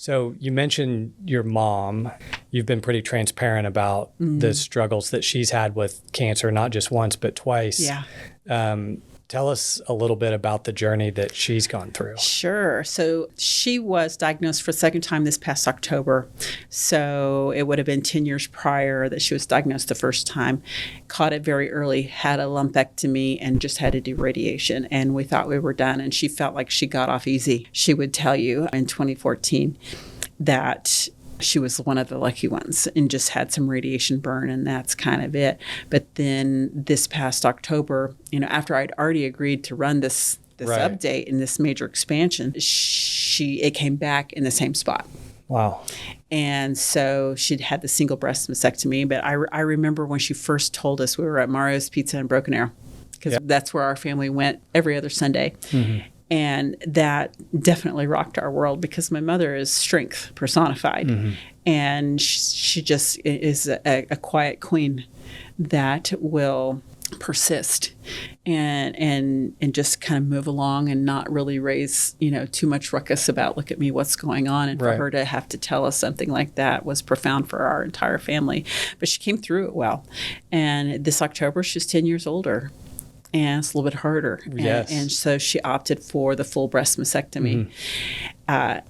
So you mentioned your mom. You've been pretty transparent about the struggles that she's had with cancer, not just once, but twice. Yeah. Tell us a little bit about the journey that she's gone through. Sure. So she was diagnosed for the second time this past October. So it would have been 10 years prior that she was diagnosed the first time. Caught it very early, had a lumpectomy, and just had to do radiation. And we thought we were done. And she felt like she got off easy. She would tell you in 2014 that she was one of the lucky ones and just had some radiation burn, and that's kind of it. But then this past October, after I'd already agreed to run this update and this major expansion, it came back in the same spot. Wow. And so she'd had the single breast mastectomy. But I remember when she first told us, we were at Mario's Pizza in Broken Arrow, because that's where our family went every other Sunday. Mm-hmm. And that definitely rocked our world, because my mother is strength personified. Mm-hmm. And she just is a quiet queen that will persist and just kind of move along and not really raise, too much ruckus about, look at me, what's going on. And for her to have to tell us something like that was profound for our entire family. But she came through it well. And this October, she's 10 years older. And it's a little bit harder. Yes. And so she opted for the full breast mastectomy. Mm-hmm.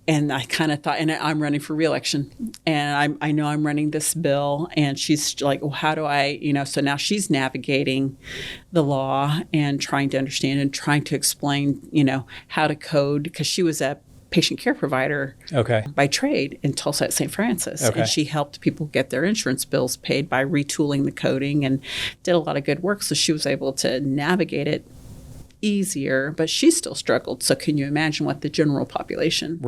And I kind of thought, and I'm running for reelection, and I know I'm running this bill, and she's like, well, how do I, so now she's navigating the law and trying to understand and trying to explain, how to code, because she was a patient care provider by trade in Tulsa at St. Francis. And she helped people get their insurance bills paid by retooling the coding and did a lot of good work. So she was able to navigate it easier, but she still struggled. So can you imagine what the general population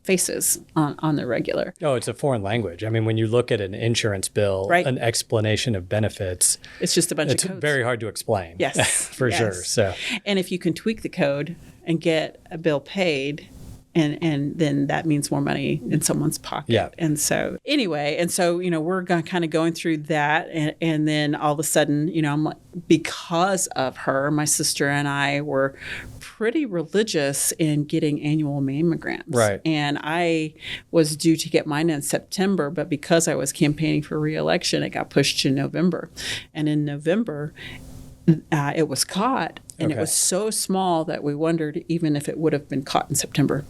faces on the regular? Oh, it's a foreign language. I mean, when you look at an insurance bill, an explanation of benefits, it's just a bunch of codes. It's very hard to explain. Yes. For sure. So, and if you can tweak the code and get a bill paid, and then that means more money in someone's pocket. Yeah. And so anyway, we're kind of going through that. And then all of a sudden, I'm like, because of her, my sister and I were pretty religious in getting annual mammograms. Right. And I was due to get mine in September, but because I was campaigning for re-election, it got pushed to November. And in November, it was caught. And it was so small that we wondered even if it would have been caught in September.